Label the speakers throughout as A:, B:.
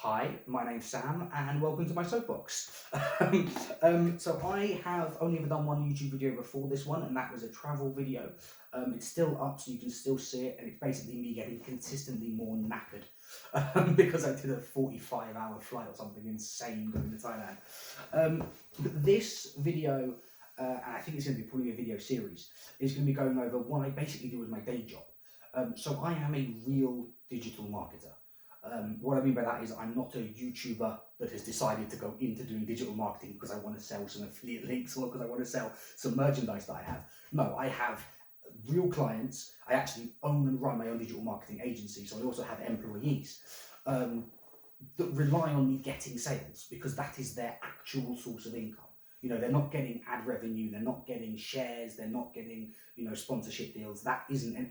A: Hi, my name's Sam, and welcome to my soapbox. So I have only ever done one YouTube video before this one, and that was a travel video. It's still up, so you can still see it, and it's basically me getting consistently more knackered because I did a 45-hour flight or something insane going to Thailand. But this video, and I think it's going to be probably a video series, is going to be going over what I basically do as my day job. So I am a real digital marketer. What I mean by that is I'm not a YouTuber that has decided to go into doing digital marketing because I want to sell some affiliate links or because I want to sell some merchandise that I have. No, I have real clients. I actually own and run my own digital marketing agency, so I also have employees that rely on me getting sales because that is their actual source of income. You know, they're not getting ad revenue, they're not getting shares, they're not getting, sponsorship deals. That isn't, and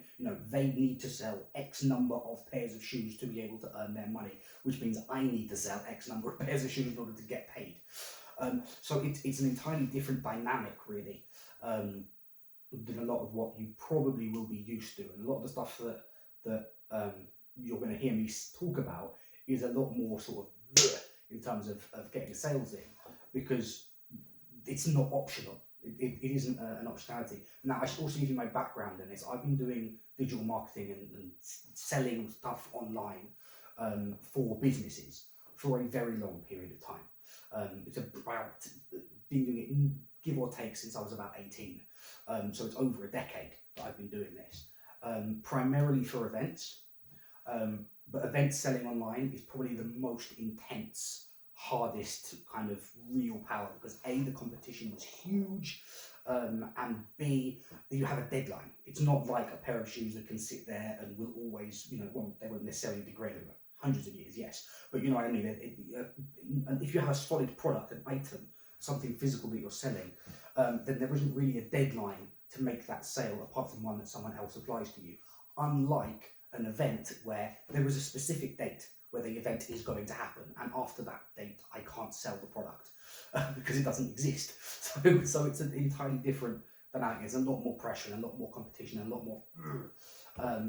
A: they need to sell X number of pairs of shoes to be able to earn their money, which means I need to sell X number of pairs of shoes in order to get paid. So it's an entirely different dynamic, really, than a lot of what you probably will be used to. And a lot of the stuff that you're going to hear me talk about is a lot more sort of in terms of getting sales in, because it's not optional. It isn't an optionality. Now, I should also give you my background in this. I've been doing digital marketing and selling stuff online for businesses for a very long period of time. It's about been doing it, give or take, since I was about 18. So it's over a decade that I've been doing this, primarily for events. But event selling online is probably the most intense, hardest kind of real power, because A, the competition is huge, and B, you have a deadline. It's not like a pair of shoes that can sit there and will always, they won't necessarily degrade over hundreds of years, yes, but you know what I mean. And if you have a solid product, an item, something physical that you're selling, then there isn't really a deadline to make that sale apart from one that someone else applies to you. Unlike an event where there is a specific date where the event is going to happen, and after that date I can't sell the product because it doesn't exist. So it's an entirely different dynamic. There's a lot more pressure and a lot more competition and a lot more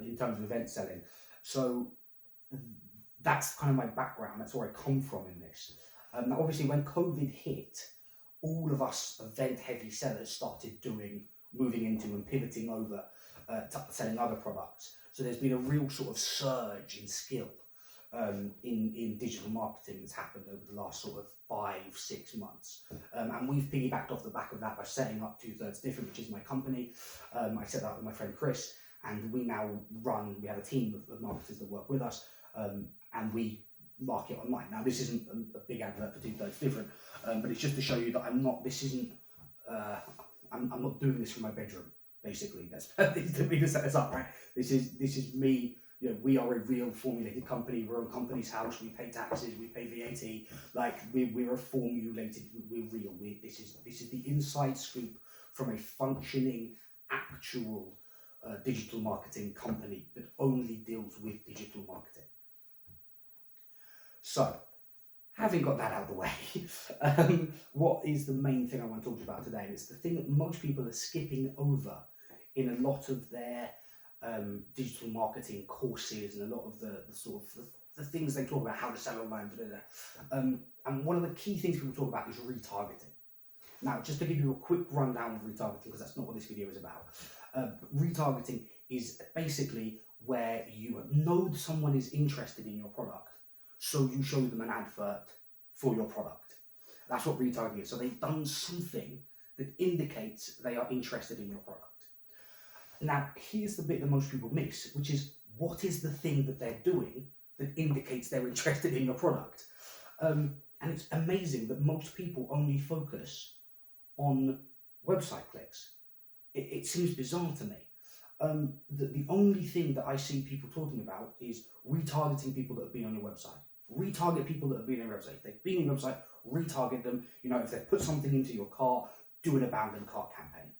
A: in terms of event selling. So that's kind of my background. That's where I come from in this. Now, obviously, when COVID hit, all of us event-heavy sellers started moving into and pivoting over to selling other products. So there's been a real sort of surge in skill in digital marketing that's happened over the last sort of 5-6 months. And we've piggybacked off the back of that by setting up 2/3 Different, which is my company. I set that up with my friend Chris, and we have a team of marketers that work with us, and we market online. Now, this isn't a big advert for 2/3 Different, but it's just to show you that I'm not doing this from my bedroom. Basically, that's to be to set this up, right? This is me. We are a real formulated company. We're on company's house. We pay taxes. We pay VAT. Like we're a formulated. We're real. This is the inside scoop from a functioning, actual digital marketing company that only deals with digital marketing. So, having got that out of the way, what is the main thing I want to talk about today? It's the thing that most people are skipping over in a lot of their digital marketing courses and a lot of the things they talk about, how to sell online, and one of the key things people talk about is retargeting. Now, just to give you a quick rundown of retargeting, because that's not what this video is about. Retargeting is basically where you know someone is interested in your product, so you show them an advert for your product. That's what retargeting is. So they've done something that indicates they are interested in your product. Now, here's the bit that most people miss, which is, what is the thing that they're doing that indicates they're interested in your product? And it's amazing that most people only focus on website clicks. It seems bizarre to me. That the only thing that I see people talking about is retargeting people that have been on your website. Retarget people that have been on your website. If they've been on your website, retarget them. If they've put something into your cart, do an abandoned cart campaign.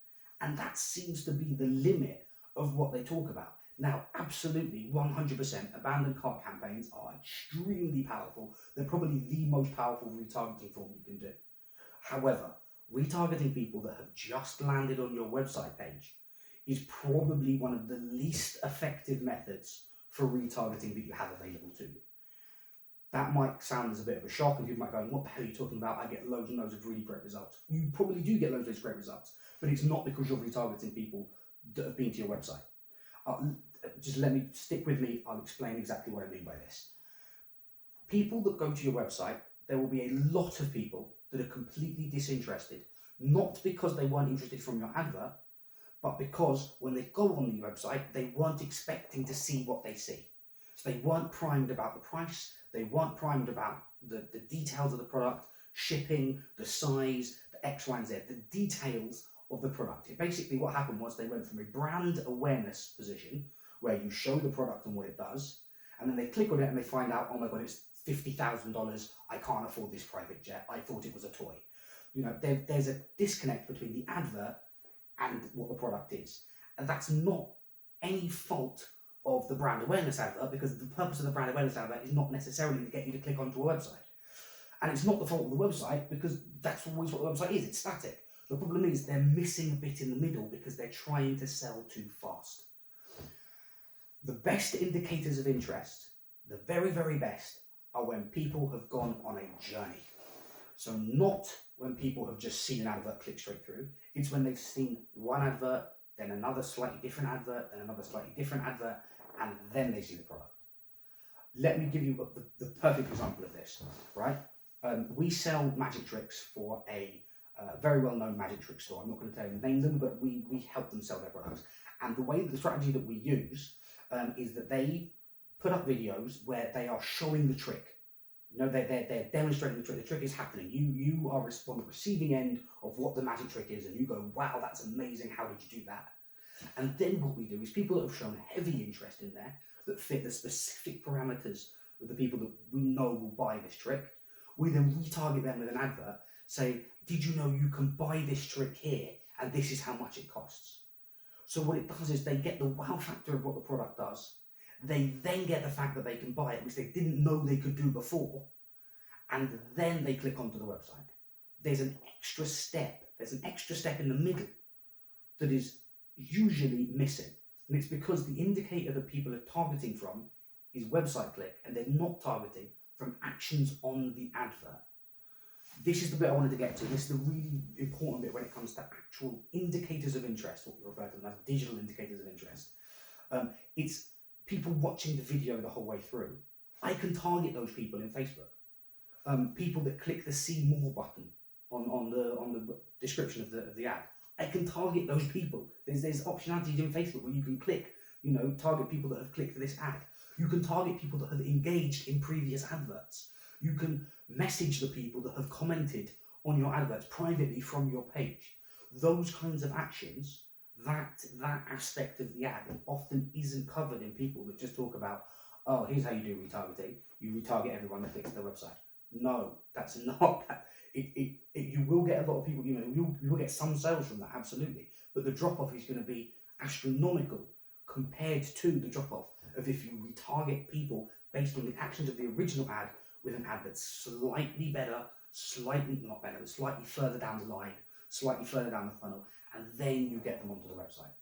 A: And that seems to be the limit of what they talk about. Now, absolutely, 100%, abandoned cart campaigns are extremely powerful. They're probably the most powerful retargeting form you can do. However, retargeting people that have just landed on your website page is probably one of the least effective methods for retargeting that you have available to you. That might sound as a bit of a shock, and people might go, what the hell are you talking about? I get loads and loads of really great results. You probably do get loads of those great results, but it's not because you're retargeting people that have been to your website. Just let me, stick with me, I'll explain exactly what I mean by this. People that go to your website, there will be a lot of people that are completely disinterested, not because they weren't interested from your advert, but because when they go on the website, they weren't expecting to see what they see. So they weren't primed about the price, they weren't primed about the details of the product, shipping, the size, the X, Y, and Z, the details of the product. Basically what happened was they went from a brand awareness position where you show the product and what it does, and then they click on it and they find out, oh my God, it's $50,000, I can't afford this private jet, I thought it was a toy. There's a disconnect between the advert and what the product is. And that's not any fault of the brand awareness advert, because the purpose of the brand awareness advert is not necessarily to get you to click onto a website. And it's not the fault of the website, because that's always what the website is, it's static. The problem is they're missing a bit in the middle because they're trying to sell too fast. The best indicators of interest, the very, very best, are when people have gone on a journey. So not when people have just seen an advert, click straight through. It's when they've seen one advert, then another slightly different advert, then another slightly different advert, and then they see the product. Let me give you the perfect example of this, right? We sell magic tricks for a very well-known magic trick store. I'm not going to tell you name them, but we help them sell their products. And the strategy that we use is that they put up videos where they are showing the trick. They're demonstrating the trick. The trick is happening. You are on the receiving end of what the magic trick is, and you go, wow, that's amazing. How did you do that? And then what we do is people that have shown heavy interest in there, that fit the specific parameters of the people that we know will buy this trick, we then retarget them with an advert, say, did you know you can buy this trick here, and this is how much it costs? So what it does is they get the wow factor of what the product does. They then get the fact that they can buy it, which they didn't know they could do before, and then they click onto the website. There's an extra step. There's an extra step in the middle that is usually missing. And it's because the indicator that people are targeting from is website click, and they're not targeting from actions on the advert. This is the bit I wanted to get to. This is the really important bit when it comes to actual indicators of interest, what we refer to them as digital indicators of interest. It's people watching the video the whole way through. I can target those people in Facebook. People that click the see more button on the description of the ad. I can target those people. There's optionalities in Facebook where you can click, target people that have clicked this ad. You can target people that have engaged in previous adverts. You can message the people that have commented on your adverts privately from your page. Those kinds of actions, that aspect of the ad often isn't covered in people that just talk about, oh, here's how you do retargeting. You retarget everyone that clicks their website. No, that's not. You will get a lot of people, you will get some sales from that, absolutely. But the drop-off is going to be astronomical compared to the drop-off of if you retarget people based on the actions of the original ad with an ad that's slightly better, slightly not better, but slightly further down the line, slightly further down the funnel, and then you get them onto the website.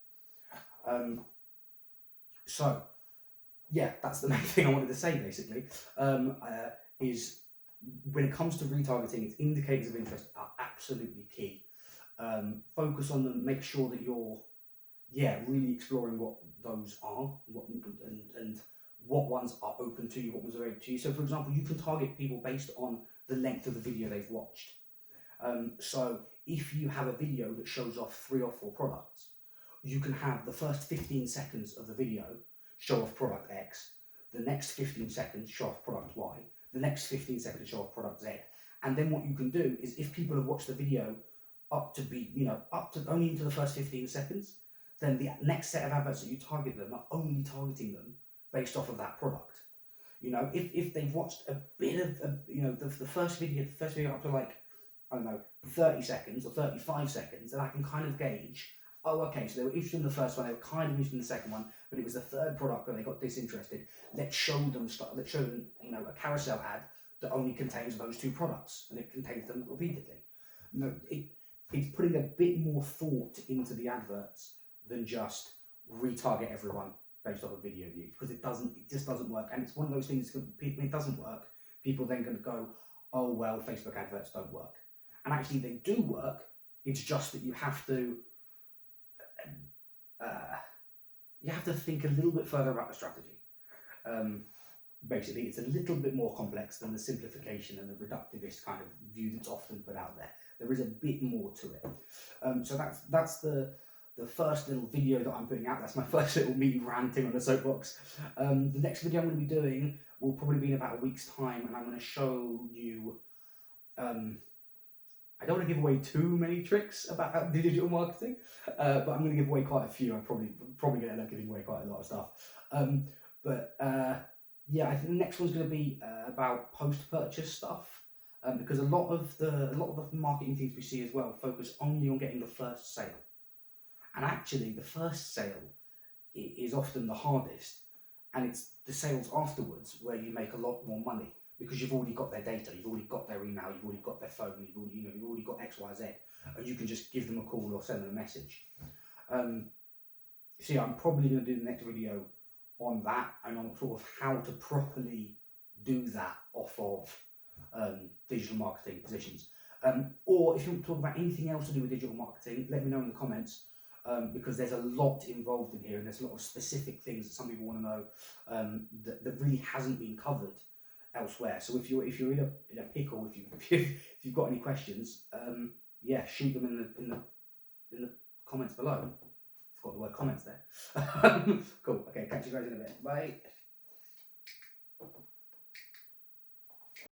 A: So, yeah, that's the main thing I wanted to say, basically, is when it comes to retargeting, its indicators of interest are absolutely key. Focus on them, make sure that you're, really exploring what those are, and what ones are open to you, what ones are open to you. So, for example, you can target people based on the length of the video they've watched. So, if you have a video that shows off 3 or 4 products, you can have the first 15 seconds of the video show off product X, the next 15 seconds show off product Y, the next 15 seconds show off product Z. And then what you can do is, if people have watched the video up to only into the first 15 seconds, then the next set of adverts that you target them are only targeting them based off of that product. If they've watched a bit of, the first video up to 30 seconds or 35 seconds, then I can kind of gauge, oh, okay, so they were interested in the first one, they were kind of interested in the second one, but it was the third product that they got disinterested. Let's show them a carousel ad that only contains those 2 products, and it contains them repeatedly. It's putting a bit more thought into the adverts than just retarget everyone based off a video view, because it just doesn't work. And it's one of those things, it doesn't work people then going to go, oh, well, Facebook adverts don't work. And actually they do work. It's just that you have to think a little bit further about the strategy. Basically, it's a little bit more complex than the simplification and the reductivist kind of view that's often put out there. There is a bit more to it. So that's the first little video that I'm putting out. That's my first little me ranting on a soapbox. The next video I'm going to be doing will probably be in about a week's time, and I'm going to show you. I don't want to give away too many tricks about digital marketing, but I'm going to give away quite a few. I'm probably going to end up giving away quite a lot of stuff. Yeah, I think the next one's going to be about post-purchase stuff, because a lot of the marketing things we see as well focus only on getting the first sale, and actually the first sale is often the hardest, and it's the sales afterwards where you make a lot more money, because you've already got their data, you've already got their email, you've already got their phone, you've already got X, Y, Z, and you can just give them a call or send them a message. So yeah, I'm probably going to do the next video on that and on sort of how to properly do that off of digital marketing positions. Or if you want to talk about anything else to do with digital marketing, let me know in the comments, because there's a lot involved in here, and there's a lot of specific things that some people want to know that really hasn't been covered elsewhere. So if you're in a pickle, if you've got any questions, yeah, shoot them in the comments below. Forgot the word comments there. Cool. Okay, catch you guys in a bit. Bye.